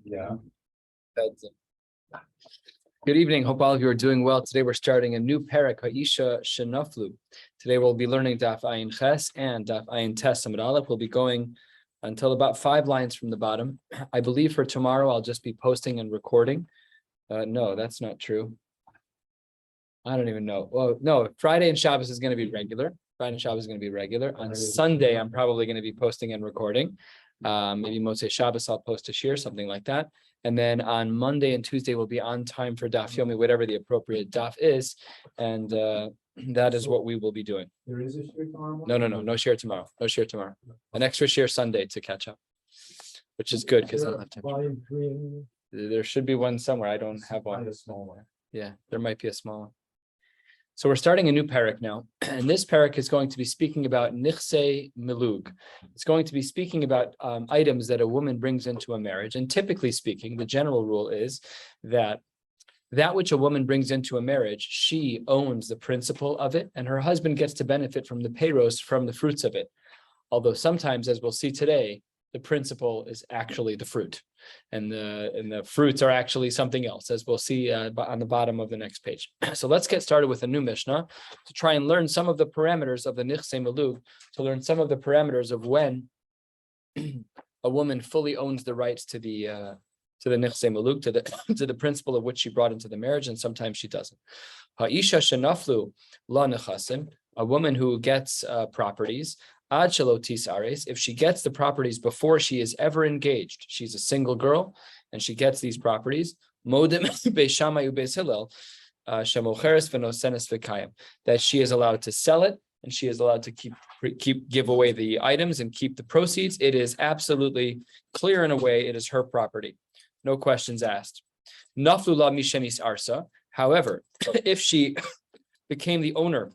Yeah. Good evening. Hope all of you are doing well. Today we're starting a new parak, Ha'isha Shenaflu. Today we'll be learning Daf Ayin Ches and Daf Ayin Tes Amud Aleph. We'll be going until about 5 lines from the bottom. I believe for tomorrow I'll just be posting and recording. No, that's not true. I don't even know. Well, no, Friday and Shabbos is going to be regular. Friday and Shabbos is going to be regular. On Sunday, I'm probably going to be posting and recording. Maybe Maseches Shabbos, I'll post a shiur, something like that. And then on Monday and Tuesday, we'll be on time for Daf Yomi, whatever the appropriate Daf is. And that is what we will be doing. There is a shiur tomorrow? No shiur tomorrow. No shiur tomorrow. An extra shiur Sunday to catch up, which is good because I don't have time. There should be one somewhere. I don't have one. A small one. Yeah, there might be a small one. So we're starting a new parak now, and this parak is going to be speaking about nichsei milug. It's going to be speaking about items that a woman brings into a marriage. And typically speaking, the general rule is that which a woman brings into a marriage, she owns the principle of it, and her husband gets to benefit from the peiros, from the fruits of it. Although sometimes, as we'll see today, the principle is actually the fruit, and the fruits are actually something else, as we'll see on the bottom of the next page. So let's get started with a new Mishnah to try and learn some of the parameters of the nichsei milug, to learn some of the parameters of when a woman fully owns the rights to the nichsei milug, to the principle of which she brought into the marriage, and sometimes she doesn't. Ha'isha shenaflu la nechasim, a woman who gets properties. Ad shalotis ares, if she gets the properties before she is ever engaged, she's a single girl and she gets these properties. Modim beis Shammai ubeis Hillel shemocheres v'nosenes v'kayim, that she is allowed to sell it and she is allowed to give away the items and keep the proceeds. It is absolutely clear in a way. It is her property, no questions asked. Naflu la mishenis arsa. However, if she became the owner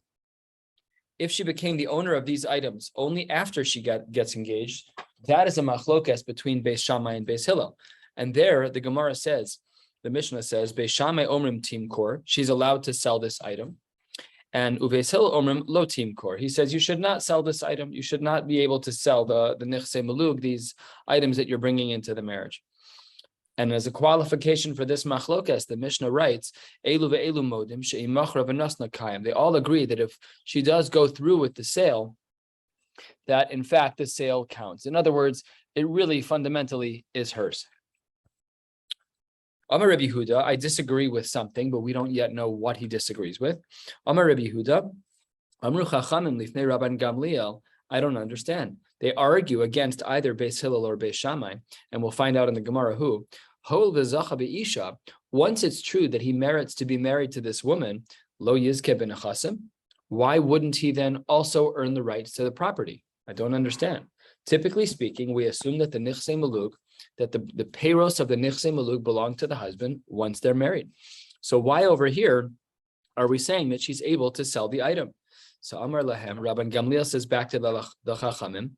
of these items only after she gets engaged, that is a machlokes between Beis Shammai and Beis Hillel. And there, the Gemara says, the Mishnah says, Beis Shammai omrim timkor, she's allowed to sell this item. And Ubeis Hillel omrim lo timkor, he says, you should not sell this item. You should not be able to sell the nichsei milug, these items that you're bringing into the marriage. And as a qualification for this machlokes, the Mishnah writes, Elu ve'elu modim she'imachra v'nasna kayim. They all agree that if she does go through with the sale, that in fact the sale counts. In other words, it really fundamentally is hers. Amar Rabbi Yehuda, I disagree with something, but we don't yet know what he disagrees with. Amar Rabbi Yehuda, Amru chachamim lifnei Rabban Gamliel, I don't understand. They argue against either Beis Hillel or Beis Shammai, and we'll find out in the Gemara who. Once it's true that he merits to be married to this woman, lo yizke b'nechasim, why wouldn't he then also earn the rights to the property? I don't understand. Typically speaking, we assume that the nichsei milug, that the peiros of the nichsei milug belong to the husband once they're married. So why over here are we saying that she's able to sell the item? So Amar Lahem, Rabban Gamliel says back to the Chachamim,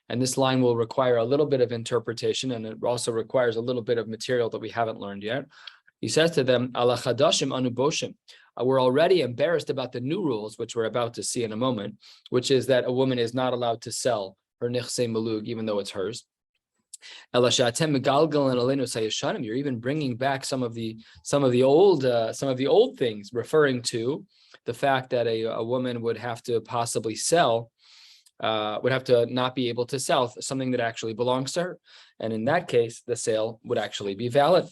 and this line will require a little bit of interpretation, and it also requires a little bit of material that we haven't learned yet. He says to them, Ala chadashim anu boshim. We're already embarrassed about the new rules, which we're about to see in a moment, which is that a woman is not allowed to sell her nichsei milug, even though it's hers. You're even bringing back some of the old things, referring to the fact that a woman would have to possibly sell, would have to not be able to sell something that actually belongs to her. And in that case, the sale would actually be valid.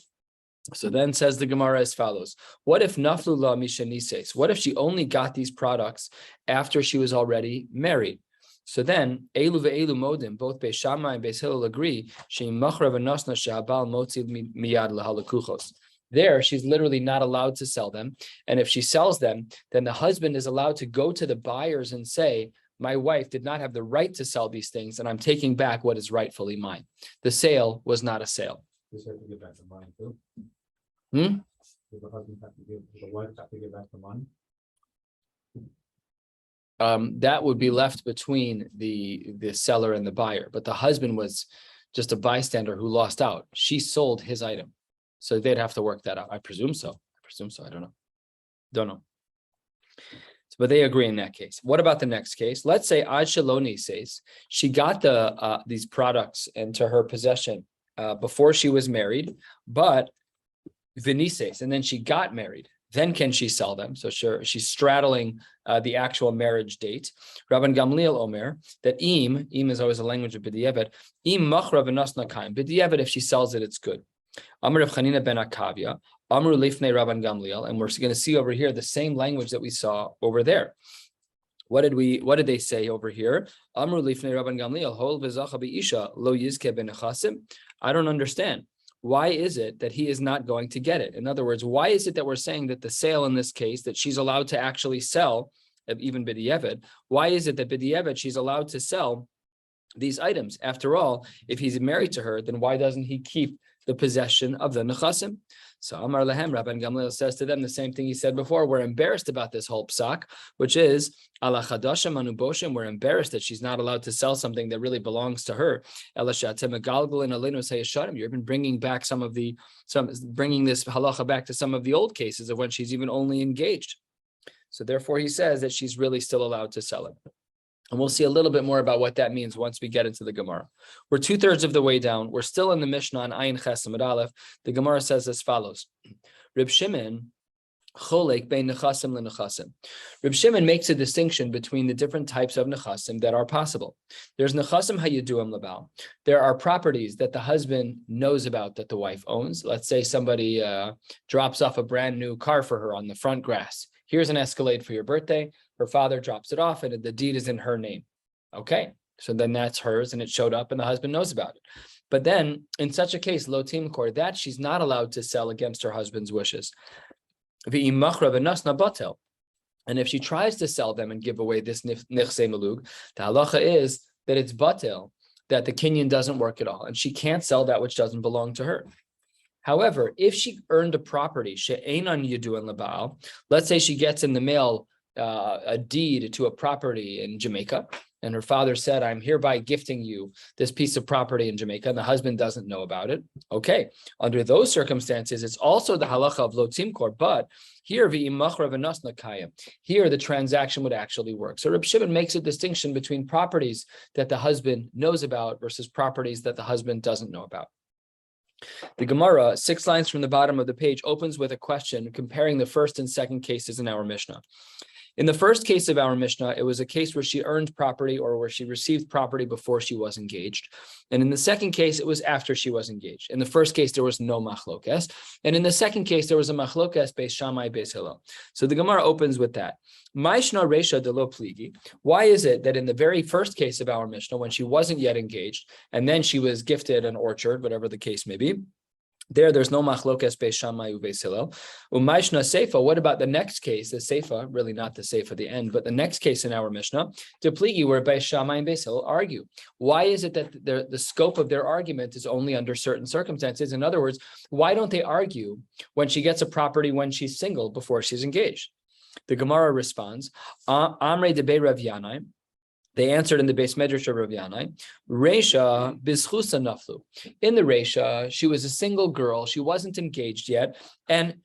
So then says the Gemara as follows. What if naflu la mishenises? What if she only got these products after she was already married? So then, Elu ve'elu modim, both Beis Shammai and Beis Hillel agree, she'imachra v'nosna she'habal motzi miyad lahalakuchos. There, she's literally not allowed to sell them. And if she sells them, then the husband is allowed to go to the buyers and say, my wife did not have the right to sell these things, and I'm taking back what is rightfully mine. The sale was not a sale. Does she have to give back the money too? Does the husband have to give, does the wife have to give back the money? That would be left between the seller and the buyer. But the husband was just a bystander who lost out. She sold his item. So they'd have to work that out. I presume so. I don't know. But they agree in that case. What about the next case? Let's say Ad Shaloni says she got these products into her possession before she was married, but vinises, and then she got married. Then can she sell them? So sure, she's straddling the actual marriage date. Rabban Gamliel Omer, that im is always a language of b'diavad, im machra v'nasna kaim. B'diavad, if she sells it, it's good. Amar Rav Chanina ben Akavia, Amru lifnei Rabban Gamliel, and we're going to see over here the same language that we saw over there. What did they say over here? Amru lifnei Rabban Gamliel, hol v'zacha b'isha lo yizke b'nechasim. I don't understand. Why is it that he is not going to get it? In other words, why is it that we're saying that the sale in this case, that she's allowed to actually sell, even b'diavad, why is it that b'diavad she's allowed to sell these items? After all, if he's married to her, then why doesn't he keep the possession of the nechasim? So Amar Lahem, Rabban Gamliel says to them the same thing he said before. We're embarrassed about this whole psak, which is ala chadashim anuboshim. We're embarrassed that she's not allowed to sell something that really belongs to her. You're even bringing back bringing this halacha back to some of the old cases of when she's even only engaged. So therefore, he says that she's really still allowed to sell it. And we'll see a little bit more about what that means once we get into the Gemara. We're 2/3 of the way down. We're still in the Mishnah on Ayin Ches Amud Aleph. The Gemara says as follows: Reb Shimon cholek bein nechasim lenechasim. Reb Shimon makes a distinction between the different types of nechasim that are possible. There's nechasim hayeduim lebal. There are properties that the husband knows about that the wife owns. Let's say somebody drops off a brand new car for her on the front grass. Here's an Escalade for your birthday. Her father drops it off and the deed is in her name. Okay, so then that's hers and it showed up and the husband knows about it. But then in such a case, lo timkor, that she's not allowed to sell against her husband's wishes. And if she tries to sell them and give away this nichse melug, the halacha is that it's batel, that the kinyan doesn't work at all. And she can't sell that which doesn't belong to her. However, if she earned a property, she'einan yaduan leba'al, let's say she gets in the mail a deed to a property in Jamaica, and her father said, I'm hereby gifting you this piece of property in Jamaica, and the husband doesn't know about it. Okay, under those circumstances, it's also the halacha of lo timkor, but here, here the transaction would actually work. So Reb Shimon makes a distinction between properties that the husband knows about versus properties that the husband doesn't know about. The Gemara, 6 lines from the bottom of the page, opens with a question comparing the first and second cases in our Mishnah. In the first case of our Mishnah, it was a case where she earned property or where she received property before she was engaged. And in the second case, it was after she was engaged. In the first case, there was no machlokes. And in the second case, there was a machlokes beis Shammai beis Hillel. So the Gemara opens with that. Maishna reisha de lo pligi. Why is it that in the very first case of our Mishnah, when she wasn't yet engaged, and then she was gifted an orchard, whatever the case may be, there's no machlokes beis Shammai ubeis Hillel. Umayshna seifa. What about the next case? The seifa, really not the seifa, the end, but the next case in our Mishnah, to pligi, where beis Shammai and beis Hillel argue. Why is it that the scope of their argument is only under certain circumstances? In other words, why don't they argue when she gets a property when she's single before she's engaged? The Gemara responds, Amrei debei Rav Yanai. They answered in the Beis Medrash of Rav Yanai, Reisha bizchusa naflu. In the Reisha, she was a single girl. She wasn't engaged yet. And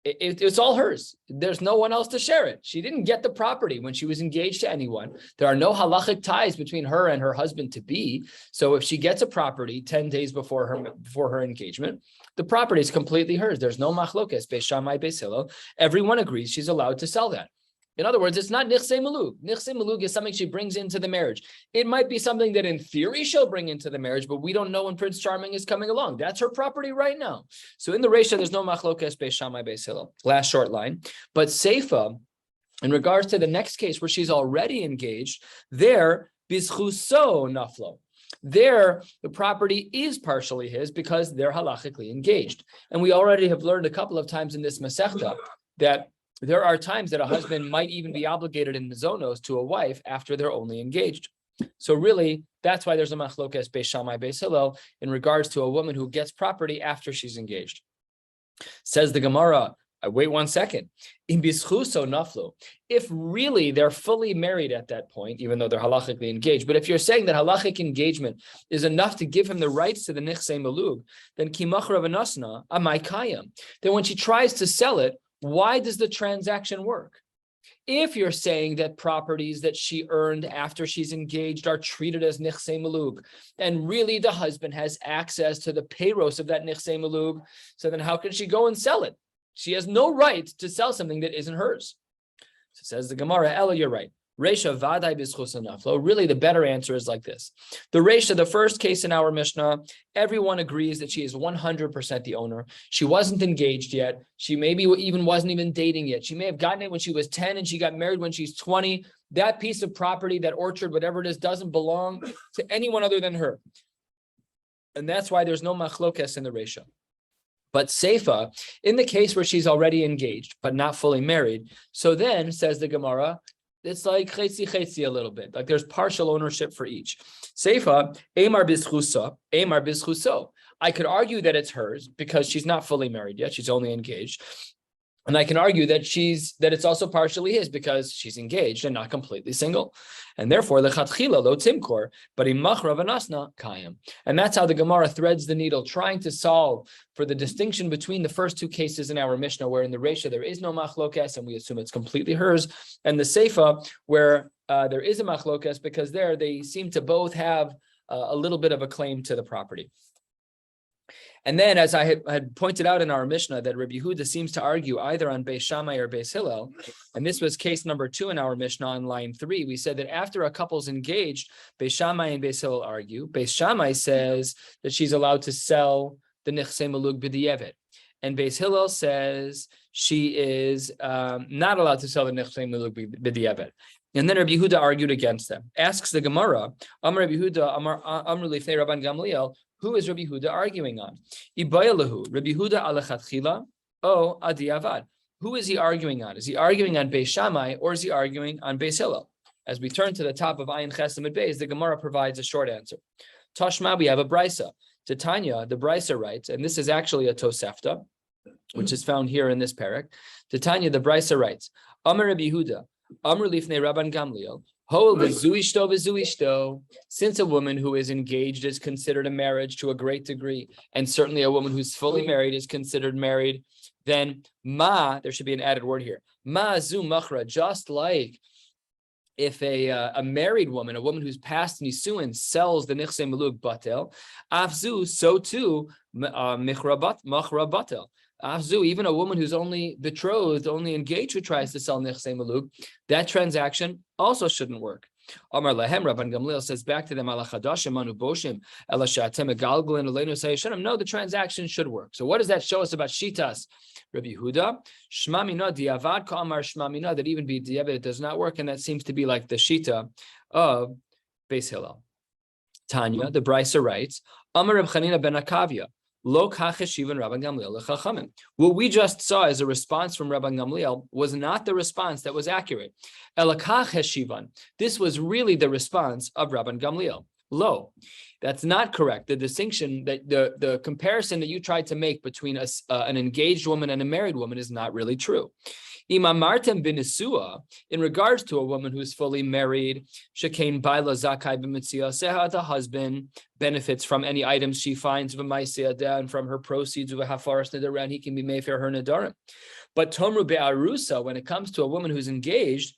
it's all hers. There's no one else to share it. She didn't get the property when she was engaged to anyone. There are no halachic ties between her and her husband-to-be. So if she gets a property 10 days before her engagement, the property is completely hers. There's no machlokes, beis Shammai, beis Hillel. Everyone agrees she's allowed to sell that. In other words, it's not nichse melug. Nichse melug is something she brings into the marriage. It might be something that in theory she'll bring into the marriage, but we don't know when Prince Charming is coming along. That's her property right now. So in the Reisha, there's no machlokes beis Shammai beis Hillel. Last short line. But Seifa, in regards to the next case where she's already engaged, there, bizchuso naflo. There, the property is partially his because they're halachically engaged. And we already have learned a couple of times in this Masechta that there are times that a husband might even be obligated in mizonos to a wife after they're only engaged. So really, that's why there's a machlokes beis Shammai beis Hillel in regards to a woman who gets property after she's engaged. Says the Gemara, wait 1 second. In bischuso naflo. If really they're fully married at that point, even though they're halachically engaged, but if you're saying that halachic engagement is enough to give him the rights to the nichse melug, then kimachra v'nasna amai kayam. Then when she tries to sell it, why does the transaction work? If you're saying that properties that she earned after she's engaged are treated as nichsei malug, and really the husband has access to the payros of that nichsei malug, so then how can she go and sell it? She has no right to sell something that isn't hers. So says the Gemara, Ella, you're right. Resha vadai b'schus naflo. Really, the better answer is like this. The Resha, the first case in our Mishnah, everyone agrees that she is 100% the owner. She wasn't engaged yet. She maybe wasn't even dating yet. She may have gotten it when she was 10 and she got married when she's 20. That piece of property, that orchard, whatever it is, doesn't belong to anyone other than her. And that's why there's no machlokes in the Resha. But Seifa, in the case where she's already engaged, but not fully married, so then, says the Gemara, it's like chetzi a little bit, like there's partial ownership for each. Seifa, Eimar bischuso. I could argue that it's hers because she's not fully married yet, she's only engaged. And I can argue that it's also partially his because she's engaged and not completely single. And therefore, lechatchila lo timkor, but imachra v'nasna kayim. And that's how the Gemara threads the needle, trying to solve for the distinction between the first two cases in our Mishnah, where in the Resha there is no machlokes, and we assume it's completely hers, and the Seifa, where there is a machlokes, because there they seem to both have a little bit of a claim to the property. And then, as I had pointed out in our Mishnah, that Rabbi Yehuda seems to argue either on Beis Shammai or Beis Hillel, and this was case number 2 in our Mishnah on line 3. We said that after a couple's engaged, Beis Shammai and Beis Hillel argue. Beis Shammai says that she's allowed to sell the nichsei malug b'di'evet, and Beis Hillel says she is not allowed to sell the nichsei malug b'di'evet. And then Rabbi Yehuda argued against them. Asks the Gemara, Amar Rabbi Yehuda, Amar lifnei Rabban Gamliel, who is Rabbi Yehuda arguing on? Ibayalahu, Rabbi Yehuda alechatchila, o adiavad. Who is he arguing on? Is he arguing on Beis Shammai or is he arguing on Beis Hillel? As we turn to the top of Ayin Chesem and Beis, the Gemara provides a short answer. Tashma, we have a brisa. Titania, the brisa writes, and this is actually a Tosefta, which is found here in this parak. Titania, the brisa writes, Amar Rabbi Yehuda, Amar lifnei Rabban Gamliel, since a woman who is engaged is considered a marriage to a great degree, and certainly a woman who's fully married is considered married, then there should be an added word here, zu machra, just like if a married woman, a woman who's past nisuin, sells the nichsei malug batel, afzu, so too machra batel. Afzu, even a woman who's only betrothed, only engaged, who tries to sell nichsei malug, that transaction also shouldn't work. Amar lahem, Rabban Gamliel says back to them, no, the transaction should work. So what does that show us about shitas? Rabbi Yehuda, shmamina diavad ka'amar shmamina, that even be diavad, it does not work, and that seems to be like the shita of Beis Hillel. Tanya, the brisa writes, Amar Reb Chanina ben Akavia, Lo kach heshivan Rabban Gamliel lechachamim. What we just saw as a response from Rabban Gamliel was not the response that was accurate. Elakach heshivan. This was really the response of Rabban Gamliel. Lo, that's not correct. The distinction, that the comparison that you tried to make between an engaged woman and a married woman is not really true. Imamartem binisua, in regards to a woman who's fully married, shekain baila zakai b'mitzia seha, the husband benefits from any items she finds v'maisea down from her proceeds v'hafaras nadaran, he can be mayfair her nadarim. But tomru be'arusa, when it comes to a woman who's engaged,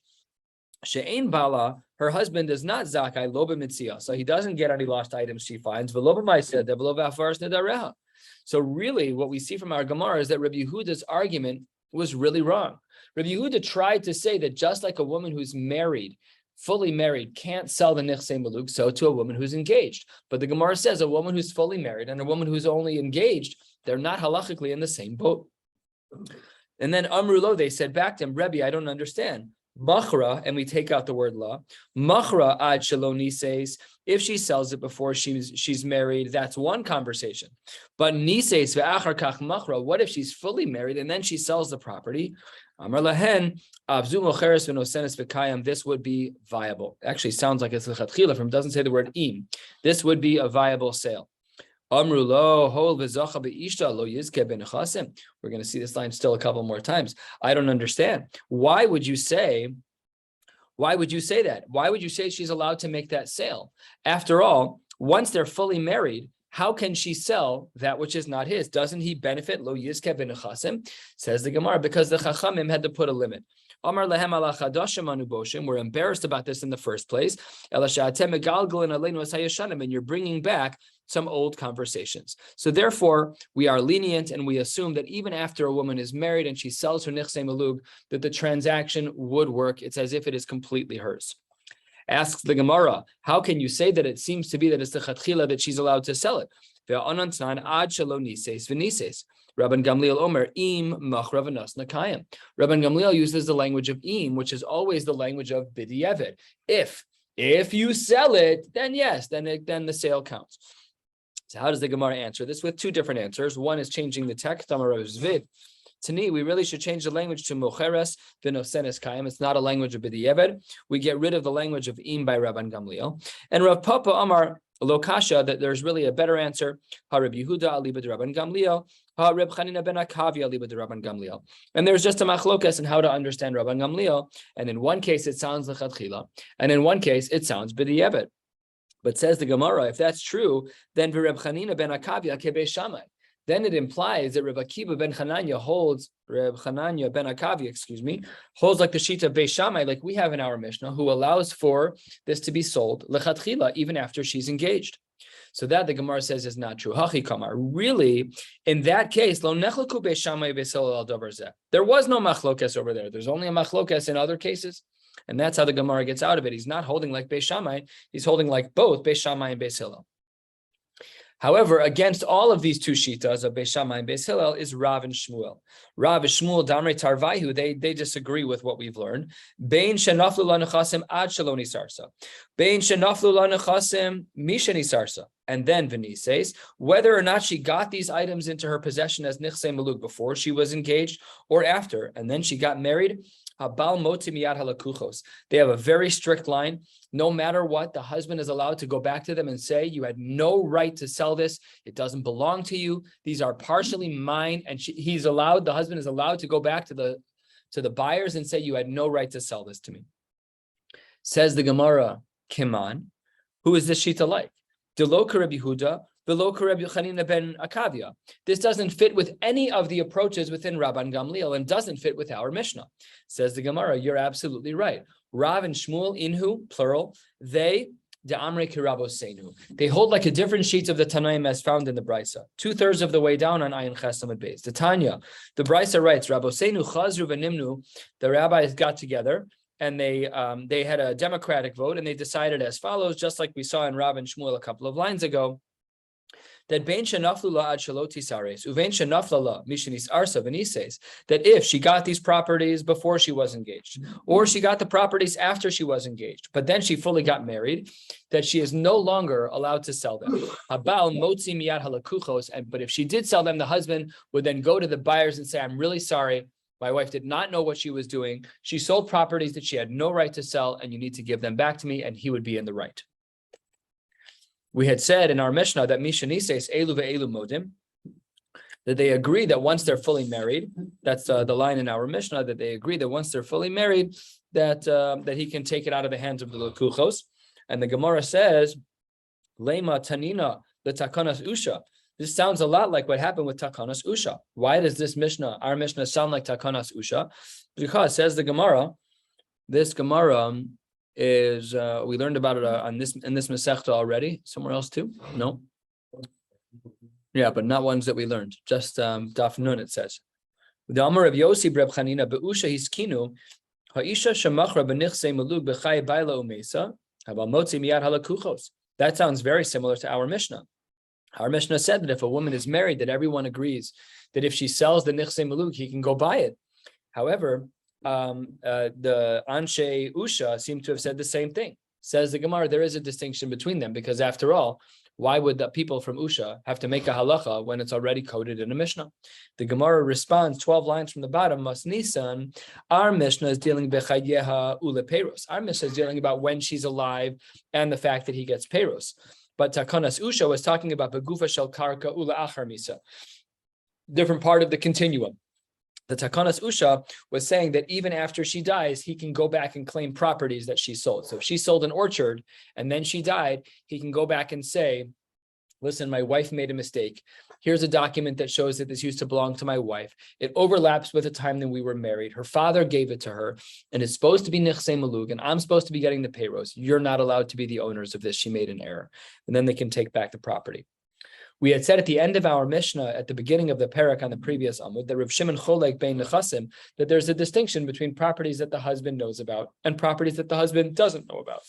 she'ein bala, her husband does not zakai lo b'mitzia, so he doesn't get any lost items she finds v'lo b'maisea v'lo v'hafaras nadareha. So really, what we see from our Gemara is that Rabbi Yehuda's argument was really wrong. Rabbi Yehuda tried to say that just like a woman who's married, fully married, can't sell the nichsei malug, so to a woman who's engaged. But the Gemara says a woman who's fully married and a woman who's only engaged, they're not halachically in the same boat. And then Amrulo, they said back to him, Rebbe, I don't understand. Machra, and we take out the word la. Machra ad shaloni says, if she sells it before she's married, that's one conversation. But nises ve'achar kach machra, what if she's fully married and then she sells the property? Amar lahen avzu mocheres v'nosenes v'kayam. This would be viable. Actually, sounds like it's lechatchila from, doesn't say the word im. This would be a viable sale. Amru lo hol v'zacha be'ishta lo yizke b'nechasim. We're going to see this line still a couple more times. I don't understand. Why would you say that? Why would you say she's allowed to make that sale? After all, once they're fully married, how can she sell that which is not his? Doesn't he benefit? Lo yizke b'nechasim, says the Gemara, because the Chachamim had to put a limit. Amar lehem ala chadashim anu boshim. We're embarrassed about this in the first place. Ela she'atem megalgalin aleinu es hayashanim, and you're bringing back some old conversations. So therefore, we are lenient and we assume that even after a woman is married and she sells her nichsei malug, that the transaction would work. It's as if it is completely hers. Asks the Gemara, how can you say that it seems to be that it's the chatchila that she's allowed to sell it? Rabban Gamliel Omer, im machra v'nas nakayim. Rabban Gamliel uses the language of im, which is always the language of b'di'evet. If you sell it, then yes, then the sale counts. So how does the Gemara answer this? With two different answers. One is changing the text. Tani, we really should change the language to mocheres v'nosenes kayim. It's not a language of b'di'evet. We get rid of the language of im by Rabban Gamliel. And Rav Papa Amar Lokasha, that there's really a better answer. Ha Reb Yehuda aliba de Rabban Gamliel. Ha Reb Chanina ben Akavi aliba de Rabban Gamliel. And there's just a machlokas in how to understand Rabban Gamliel. And in one case it sounds lechatchila, and in one case it sounds b'di'evet. But says the Gemara, if that's true, then Reb Chanina ben Akavi akebe Shammai. Then it implies that Reb Akiva ben Chananya holds, Reb Chananya ben Akavi, holds like the shita Beis Shammai, like we have in our Mishnah, who allows for this to be sold lechatchila even after she's engaged. So that the Gemara says is not true. Hachi kamar. Really, in that case, lo nechlaku Beis Shammai Beis Hillel al davar zeh. There was no machlokas over there. There's only a machlokas in other cases. And that's how the Gemara gets out of it. He's not holding like Beis Shammai. He's holding like both Beis Shammai and Beis Hillel. However, against all of these two shitas of Beis Shammai and Beis Hillel is Rav and Shmuel. Rav and Shmuel Damrei Tarvaihu, they disagree with what we've learned. Bein shenaflu lanechasim ad shaloni sarsa. Bein shenaflu lanechasim mishani sarsa. And then Venices, whether or not she got these items into her possession as nichsei malug before she was engaged or after, and then she got married. Habal moti miyad halakuchos. They have a very strict line. No matter what, the husband is allowed to go back to them and say, you had no right to sell this. It doesn't belong to you. These are partially mine. And the husband is allowed to go back to the buyers and say, you had no right to sell this to me. Says the Gemara, Kiman, who is this shita like? Delo Rabbi Yehuda, below Rabbi Chanina ben Akavia. This doesn't fit with any of the approaches within Rabban Gamliel and doesn't fit with our Mishnah. Says the Gemara, you're absolutely right. Rav and Shmuel, inhu, plural, they de'amre kirabosenu. They hold like a different sheet of the Tanaim as found in the Brisa. 2/3 of the way down on Ayin Chesamad Beis. The Tanya, the Brisa writes, Rabosenu chazru v'nimnu. The rabbis got together and they had a democratic vote and they decided as follows, just like we saw in Rav and Shmuel a couple of lines ago, that bein shenaflu la ad shaloti sares uvein shenafla la mishanis arsa v'nises, that if she got these properties before she was engaged, or she got the properties after she was engaged, but then she fully got married, that she is no longer allowed to sell them. Habal motzi miyad halakuchos, but if she did sell them, the husband would then go to the buyers and say, I'm really sorry. My wife did not know what she was doing. She sold properties that she had no right to sell, and you need to give them back to me, and he would be in the right. We had said in our Mishnah that Mishanises Elu ve'elu modim, that they agree that once they're fully married, that's the line in our Mishnah, that they agree that once they're fully married, that he can take it out of the hands of the Lekuchos. And the Gemara says, Lema Tanina, the Takanas Usha. This sounds a lot like what happened with Takanas Usha. Why does this Mishnah, our Mishnah, sound like Takanas Usha? Because, says the Gemara, this Gemara is we learned about it in this Masechta already. Somewhere else too? No. Yeah, but not ones that we learned. Just Daf Nun, it says. The Amar of Yosi Reb Chanina be'usha hiskinu ha'isha shemachra b'nichsei malug b'chay baila umesa habal motzi miyad halakuchos. That sounds very similar to our Mishnah. Our Mishnah said that if a woman is married, that everyone agrees that if she sells the nichsei malug, he can go buy it. However, the Anshe Usha seem to have said the same thing. Says the Gemara, there is a distinction between them because after all, why would the people from Usha have to make a halacha when it's already coded in a Mishnah? The Gemara responds 12 lines from the bottom, Mas Nisan, our Mishnah is dealing bechayeha ule peros. Our Mishnah is dealing about when she's alive and the fact that he gets peros. But Takanas Usha was talking about begufa shel karka ule achar misa. Different part of the continuum. The Takanas Usha was saying that even after she dies, he can go back and claim properties that she sold. So if she sold an orchard and then she died, he can go back and say listen, my wife made a mistake. Here's a document that shows that this used to belong to my wife. It overlaps with the time that we were married. Her father gave it to her, and it's supposed to be nichsei malug, and I'm supposed to be getting the payros. You're not allowed to be the owners of this. She made an error. And then they can take back the property. We had said at the end of our Mishnah, at the beginning of the parak on the previous Amud, that Rav Shimon cholek bein nechasim, that there's a distinction between properties that the husband knows about and properties that the husband doesn't know about.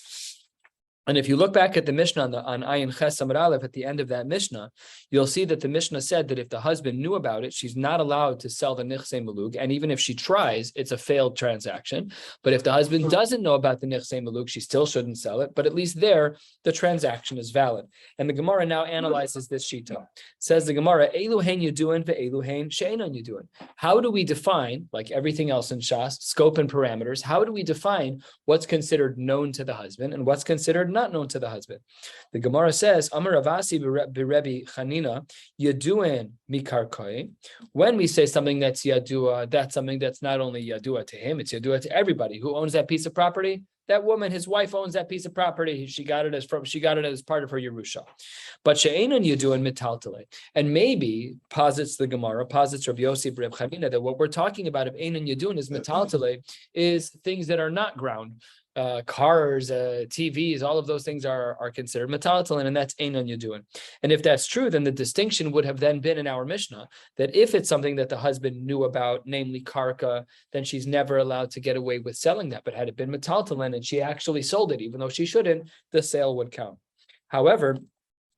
And if you look back at the Mishnah on Ayin Ches Amud Aleph at the end of that Mishnah, you'll see that the Mishnah said that if the husband knew about it, she's not allowed to sell the nichsei malug. And even if she tries, it's a failed transaction. But if the husband doesn't know about the nichsei malug, she still shouldn't sell it. But at least there, the transaction is valid. And the Gemara now analyzes this shita. Says the Gemara, Elu hein yuduin ve'elu hein she'enon yuduin. How do we define, like everything else in Shas, scope and parameters, how do we define what's considered known to the husband and what's considered not known to the husband? The Gemara says, Amar Ravasi b'Rebbe Chanina, Yaduin mikarkoi. When we say something that's Yadua, that's something that's not only Yadua to him, it's Yadua to everybody who owns that piece of property. That woman, his wife, owns that piece of property. She got it as part of her Yerusha. But she'enon Yaduin mitaltale. And maybe posits the Gemara, posits Rabbi Yossi b'Reb Chanina, that what we're talking about of Einon Yaduin is mitaltale, is things that are not ground. Cars, TVs, all of those things are considered metaltalin, and that's einon yaduin. And if that's true, then the distinction would have then been in our Mishnah that if it's something that the husband knew about, namely karka, then she's never allowed to get away with selling that. But had it been metaltalin and she actually sold it, even though she shouldn't, the sale would count. However,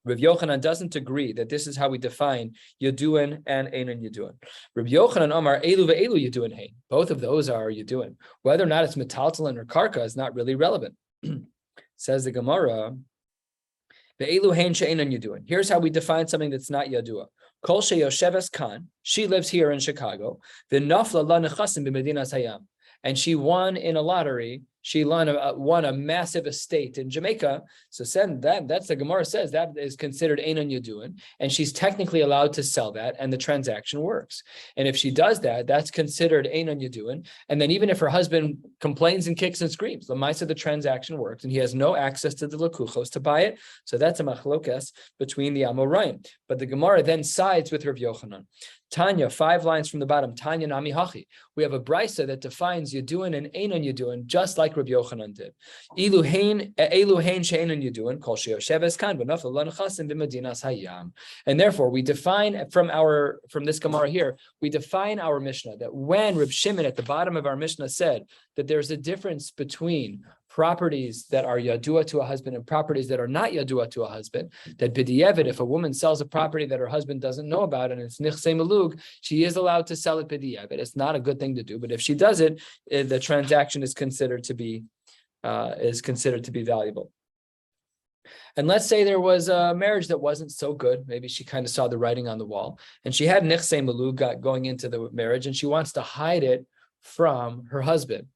Rav Yochanan doesn't agree that this is how we define Yaduin and Einon Yaduin. Rav Yochanan Amar Elu ve'elu Yaduin hein. Both of those are Yaduin. Whether or not it's metaltalin or karka is not really relevant. Says the Gemara, ve'elu hein she'einon Yaduin. Here's how we define something that's not Yadua. Kol sheyosheves kan. She lives here in Chicago. V'nafla la nechasim b'medinas hayam. And she won in a lottery. She won a massive estate in Jamaica. So that's the Gemara says that is considered einon yaduin, and she's technically allowed to sell that, and the transaction works. And if she does that, that's considered einon yaduin. And then even if her husband complains and kicks and screams, the transaction works, and he has no access to the lekuchos to buy it. So that's a machlokas between the Amoraim. But the Gemara then sides with Rav Yochanan. Tanya, 5 lines from the bottom. Tanya nami hachi. We have a brisa that defines yaduin and einon yaduin, just like Rabbi Yochanan did. Elu hein she'einon yaduin kol sheyosheves kan v'nafel lo nechasim b'medinas hayam. And therefore, we define from this Gemara here, we define our Mishnah that when Reb Shimon at the bottom of our Mishnah said that there's a difference between properties that are yadua to a husband and properties that are not yadua to a husband, that b'di'evet, if a woman sells a property that her husband doesn't know about and it's nichsei malug, she is allowed to sell it b'di'evet. It's not a good thing to do, but if she does it, the transaction is considered to be valuable. And let's say there was a marriage that wasn't so good. Maybe she kind of saw the writing on the wall, and she had nichsei malug going into the marriage, and she wants to hide it from her husband.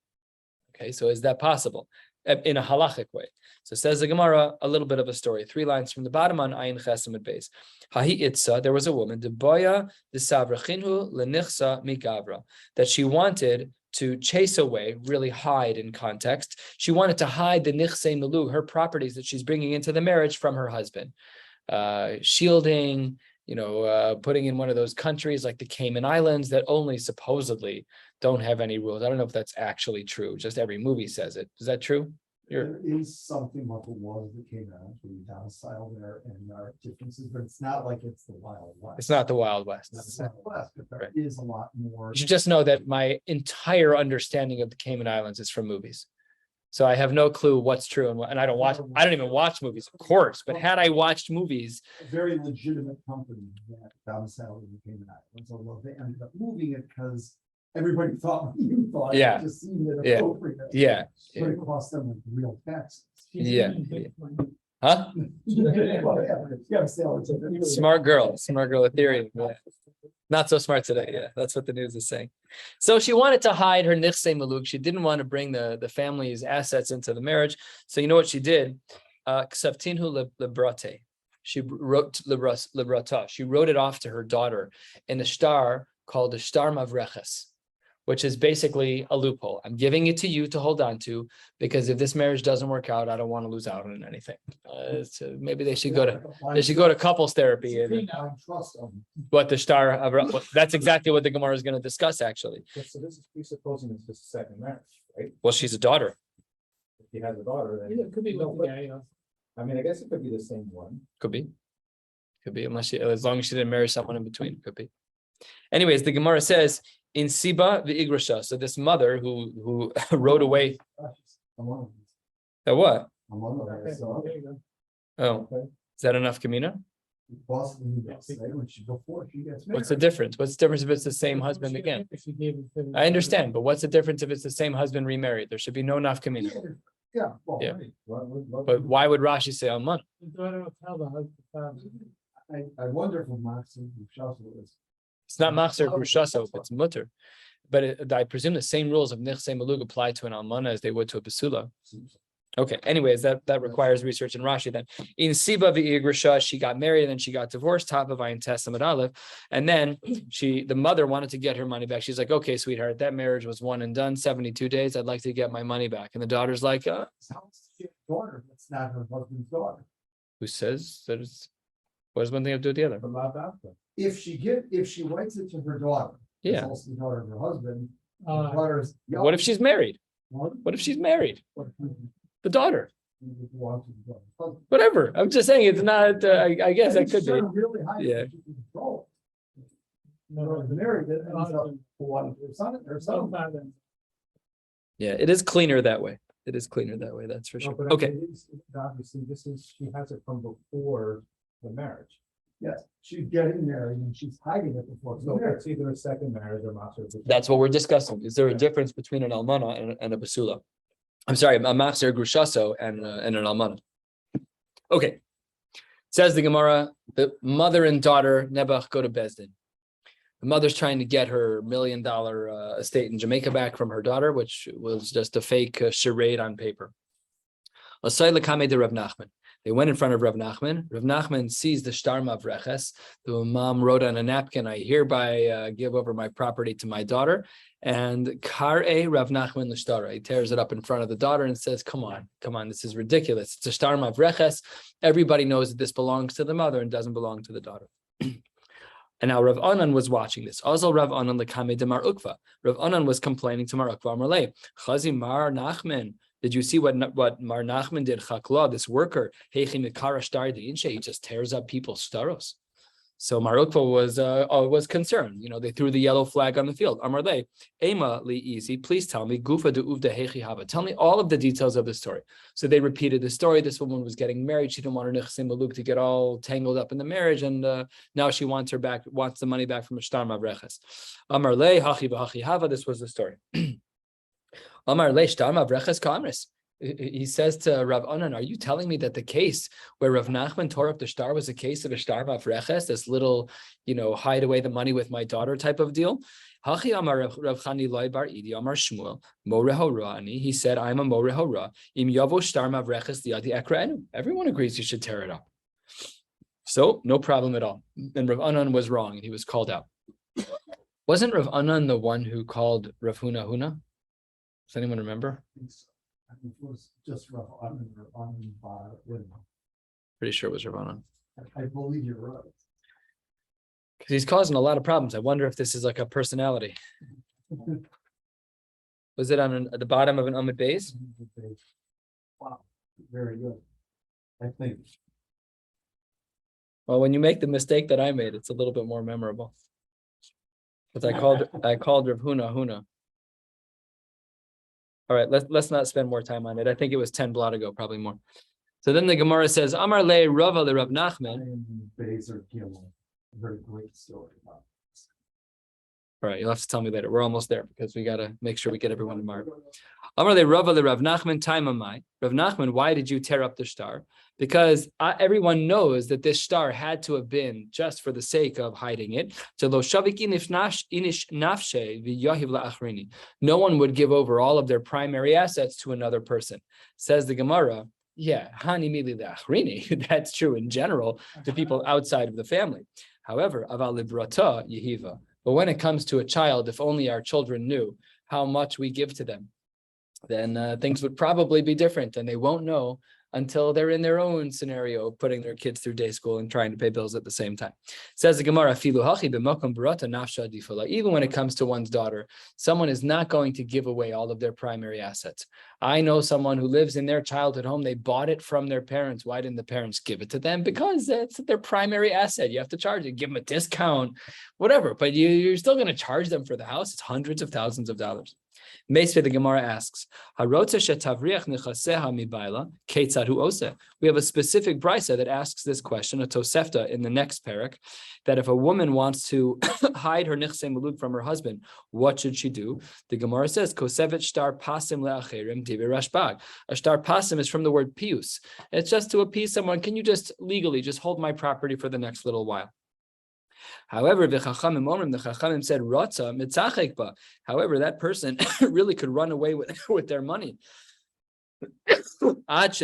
Okay, so is that possible in a halachic way? So says the Gemara, a little bit of a story. 3 lines from the bottom on Ayin Ches Amud Beis. Hahi itza, there was a woman, deboya desavrachinhu lenichsa migavra, that she wanted to chase away, really hide in context. She wanted to hide the nichsei malug, her properties that she's bringing into the marriage, from her husband. Shielding, putting in one of those countries like the Cayman Islands that only supposedly don't have any rules. I don't know if that's actually true. Just every movie says it. Is that true? There is something about the laws that came out, we domicile there, and there are differences, but it's not like it's the Wild West. It's not the Wild West. It's not the Wild West, but there Right. is a lot more. You should just know that my entire understanding of the Cayman Islands is from movies. So I have no clue what's true and I don't even watch movies, of course, but had I watched movies. A very legitimate company that domiciled in the Cayman Islands, although they ended up moving it because everybody thought what you thought. Yeah. It just seemed inappropriate. Yeah. But it cost them like real taxes. Yeah. Huh? Yeah, Smart girl, Ethereum. Yeah. Not so smart today. Yeah, that's what the news is saying. So she wanted to hide her nichsei malug. She didn't want to bring the family's assets into the marriage. So you know what she did? Ksavtinhu lebrate. She wrote lebrata. She wrote it off to her daughter in a shtar called the shtar mavreches, which is basically a loophole. I'm giving it to you to hold on to, because if this marriage doesn't work out, I don't want to lose out on anything. So maybe they should go to couples therapy. What the star of, that's exactly what the Gemara is going to discuss, actually. So this is presupposing it's just a second marriage, right? Well, she's a daughter. If he has a daughter, then. It could be one guy, I mean, I guess it could be the same one. Could be, as long as she didn't marry someone in between, could be. Anyways, the Gemara says in Siba v'igrasha. So this mother who rode away. That what? Okay. Oh, is that enough, Kamina? What's the difference? What's the difference if it's the same husband again? I understand, but what's the difference if it's the same husband remarried? There should be no nafkamina. Yeah. Well, Yeah. right. But why would Rashi say alman? I wonder if Max and Shasha is. It's not machzer grushaso, it's mutter. But I presume the same rules of nichse malug apply to an almana as they would to a basula. Okay, anyways, that requires research in Rashi then. In Siba v'igrasha, she got married and then she got divorced, top of Ayin Testament Aleph. And then the mother wanted to get her money back. She's like, okay, sweetheart, that marriage was one and done, 72 days. I'd like to get my money back. And the daughter's like, Daughter, that's not her husband's daughter. who says that it's, what does one thing have to do with the other? But not after. If she writes it to her daughter. It's Yeah. also the daughter of her husband. The daughter is. What if she's married? What if she's married? The daughter, whatever. I'm just saying it's not, I guess that could be. Really high. Yeah. Married, it ends up for her son. Yeah, it is cleaner that way. It is cleaner that way, that's for sure. Okay, Obviously, she has it from before the marriage. Yes, she's getting married and she's hiding it before. So it's either a second marriage or master. that's what we're discussing. Is there a difference between an almana and a basula? I'm sorry, a machzer grushaso and an almana. Okay. Says the Gemara, the mother and daughter Nebuch go to Bezdin. The mother's trying to get her $1 million estate in Jamaica back from her daughter, which was just a fake charade on paper. Asay lekame de Rav Nachman. They went in front of Rav Nachman. Rav Nachman sees the shtar mavreches. The mom wrote on a napkin, I hereby give over my property to my daughter. And Kar'e Rav Nachman l'shtara. He tears it up in front of the daughter and says, come on, this is ridiculous. It's a shtar mavreches. Everybody knows that this belongs to the mother and doesn't belong to the daughter. And now Rav Anan was watching this. Also Rav Anan lekame de Mar Ukva. Rav Anan was complaining to Mar Ukva. Amarle, Chazi Mar Nachman. Did you see what Mar Nachman did? Chakla, this worker, he just tears up people's staros. So Mar Ukva was concerned. You know, they threw the yellow flag on the field. Amarle, Ema li easy. Please tell me, Gufa de uvda hechi hava. Tell me all of the details of the story. So they repeated the story. This woman was getting married. She didn't want her nichse maluk to get all tangled up in the marriage, and now she wants the money back from a shtar mavreches. Amarle hachi v'hachi hava. This was the story. Amar le shtar mavreches kamris. He says to Rav Anan, are you telling me that the case where Rav Nachman tore up the shtar was a case of a shtar mavreches, this little, hide away the money with my daughter type of deal? Hachi amar Rav Chani loy bar idi amar Shmuel more hora ani. He said, I'm a more hora. Im yavo shtar mavreches liadi ekraenu. Everyone agrees you should tear it up. So no problem at all. And Rav Anan was wrong, and he was called out. Wasn't Rav Anan the one who called Rav Huna? Does anyone remember? It was just Rav Anan or Anan Bar. Pretty sure it was Rav Anan. I believe you're right. Because he's causing a lot of problems. I wonder if this is like a personality. Was it at the bottom of an Amud Beis? Wow, very good. I think. Well, when you make the mistake that I made, it's a little bit more memorable. Because I called Rav Huna. All right, let's not spend more time on it. I think it was 10 blot ago, probably more. So then the Gemara says, Amar le Rava le Rav Nachman. A very great story about this. All right, you'll have to tell me later. We're almost there because we got to make sure we get everyone tomorrow. Amar le Rava le Rav Nachman time amai. Rav Nachman, why did you tear up the shtar? Because everyone knows that this shtar had to have been just for the sake of hiding it. No one would give over all of their primary assets to another person. Says the Gemara, yeah, that's true in general to people outside of the family. However, aval librata yehiva, But when it comes to a child, if only our children knew how much we give to them, then things would probably be different, and they won't know until they're in their own scenario, putting their kids through day school and trying to pay bills at the same time. Says the Gemara, even when it comes to one's daughter, someone is not going to give away all of their primary assets. I know someone who lives in their childhood home. They bought it from their parents. Why didn't the parents give it to them? Because it's their primary asset. You have to charge it, give them a discount, whatever. But you're still going to charge them for the house. It's hundreds of thousands of dollars. Meisvei, the Gemara asks, we have a specific brisa that asks this question, a tosefta in the next parak, that if a woman wants to hide her nichsei melug from her husband, what should she do? The Gemara says, kosevet shtar pasim le'acherim divrei rashbag. A shtar pasim is from the word pius. It's just to appease someone. Can you just legally just hold my property for the next little while? However, the Chachamim said, Ratza mitzachek ba. However, that person really could run away with their money. Unless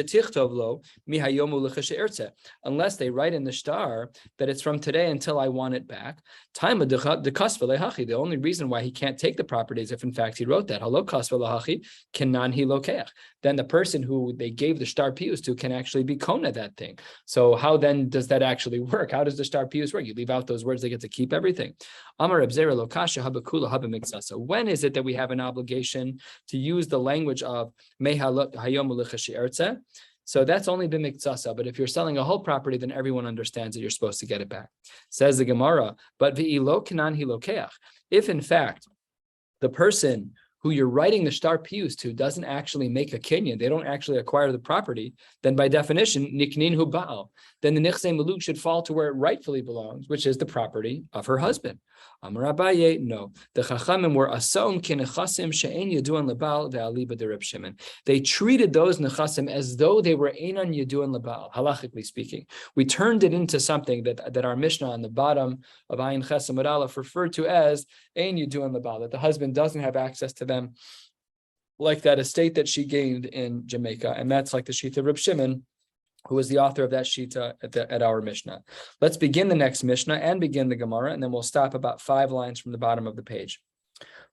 they write in the star that it's from today until I want it back. The only reason why he can't take the property is if in fact he wrote that. Then the person who they gave the star pius to can actually be kona that thing. So how then does that actually work? How does the star pius work? You leave out those words, they get to keep everything. When is it that we have an obligation to use the language of so that's only b'miktsasa, but if you're selling a whole property, then everyone understands that you're supposed to get it back. Says the Gemara, but v'ilo kanan hilokeach. If in fact the person who you're writing the shtar pius to doesn't actually make a kinyan, they don't actually acquire the property, then by definition, niknin hu ba'al, then the nichsei melug should fall to where it rightfully belongs, which is the property of her husband. Amar Abaye, no. The Chachamim were asaum kinechasim she'en yaduan lebal ve'aliba de Reb Shimon. They treated those nechasim as though they were einan yaduan lebal, halachically speaking. We turned it into something that our Mishnah on the bottom of Ayin Chesam Aleph referred to as ein yaduan lebal, that the husband doesn't have access to them, like that estate that she gained in Jamaica, and that's like the Shita of Reb Shimon, who was the author of that Shita at our Mishnah. Let's begin the next Mishnah and begin the Gemara, and then we'll stop about 5 lines from the bottom of the page.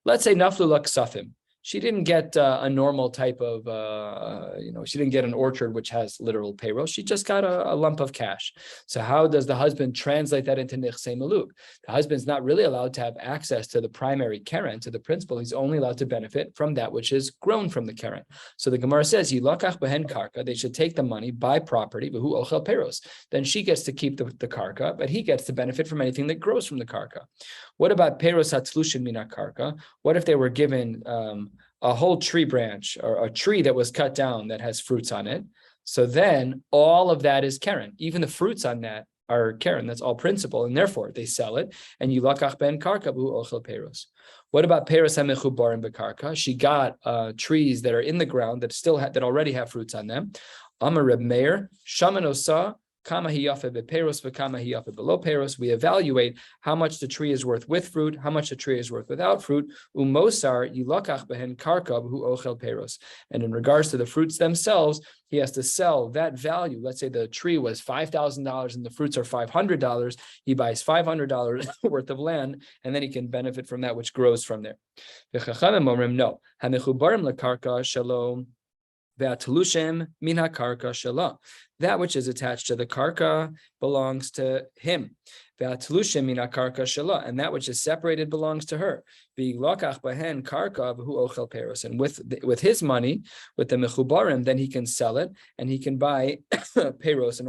Let's say Naflu Laksafim. She didn't get a normal type of, she didn't get an orchard which has literal payroll. She just got a lump of cash. So how does the husband translate that into nichsei melug? The husband's not really allowed to have access to the primary keren, to the principal. He's only allowed to benefit from that which is grown from the keren. So the Gemara says, Yilakach behen karka, they should take the money, buy property, v'hu ochel peiros. Then she gets to keep the karka, but he gets to benefit from anything that grows from the karka. What about peiros hatzlushin mina karka? What if they were given a whole tree branch or a tree that was cut down that has fruits on it? So then all of that is keren. Even the fruits on that are keren. That's all principal, and therefore they sell it. And you lakach ben karka bu ochel peiros. What about peiros hamechubarim bekarka? She got trees that are in the ground that that already have fruits on them. Amar Reb Meir shaman osa. We evaluate how much the tree is worth with fruit, how much the tree is worth without fruit. And in regards to the fruits themselves, he has to sell that value. Let's say the tree was $5,000 and the fruits are $500. He buys $500 worth of land, and then he can benefit from that which grows from there. No. That which is attached to the karka belongs to him. And that which is separated belongs to her. And with his money, with the mechubarim, then he can sell it and he can buy peiros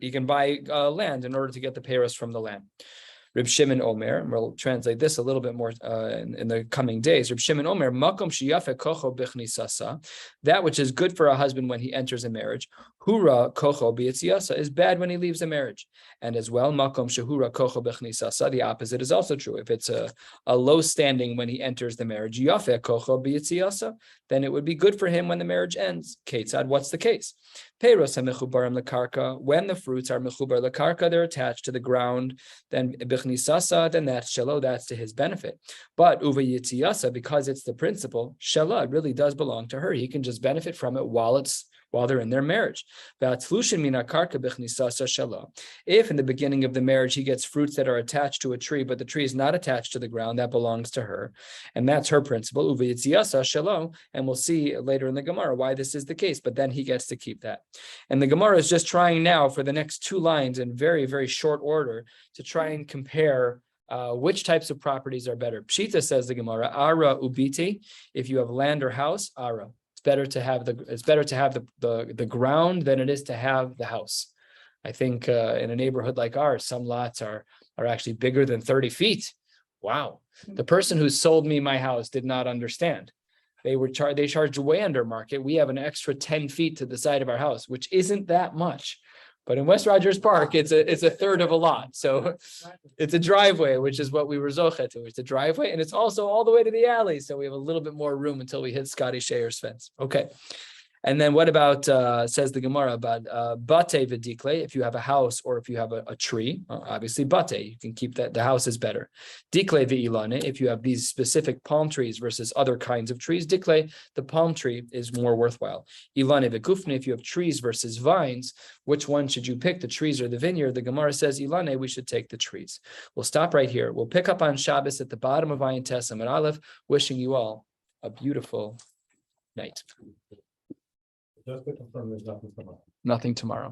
he can buy land in order to get the peiros from the land. Reb Shimon Omer, and we'll translate this a little bit more in the coming days. Reb Shimon Omer, makom shiyafe kocho bichnisasa, that which is good for a husband when he enters a marriage, hura kocho b'yitziasa, is bad when he leaves a marriage. And as well, makom shehura kocho bichnisasa, the opposite is also true. If it's a low standing when he enters the marriage, yafe kocho b'yitziasa, then it would be good for him when the marriage ends. Ketzad, what's the case? Peiros hamechubarim lekarka, when the fruits are mechubar lekarka, they're attached to the ground, then bichnisasa, then that's shelo, that's to his benefit. But uva yitziyasa, because it's the principle, shela, it really does belong to her. He can just benefit from it while it's while they're in their marriage. If in the beginning of the marriage he gets fruits that are attached to a tree, but the tree is not attached to the ground, that belongs to her. And that's her principle. And we'll see later in the Gemara why this is the case, but then he gets to keep that. And the Gemara is just trying now for the next two lines in very, very short order to try and compare which types of properties are better. Pshita, says the Gemara, ara ubiti, if you have land or house, ara. It's better to have the ground than it is to have the house. I think in a neighborhood like ours, some lots are actually bigger than 30 feet. Wow. The person who sold me my house did not understand. They charged way under market. We have an extra 10 feet to the side of our house, which isn't that much. But in West Rogers Park, it's a third of a lot. So it's a driveway, which is what we were zoche to. It's a driveway, and it's also all the way to the alley. So we have a little bit more room until we hit Scotty Shayer's fence. Okay. And then what about, says the Gemara, about bate v'dikle, if you have a house or if you have a tree, obviously bate, you can keep that, the house is better. Dikle v'ilane, if you have these specific palm trees versus other kinds of trees, dikle, the palm tree is more worthwhile. Ilane v'kufne, if you have trees versus vines, which one should you pick, the trees or the vineyard? The Gemara says, ilane, we should take the trees. We'll stop right here. We'll pick up on Shabbos at the bottom of Ayin Tes Amud Aleph, wishing you all a beautiful night. Just to confirm, there's nothing tomorrow. Nothing tomorrow.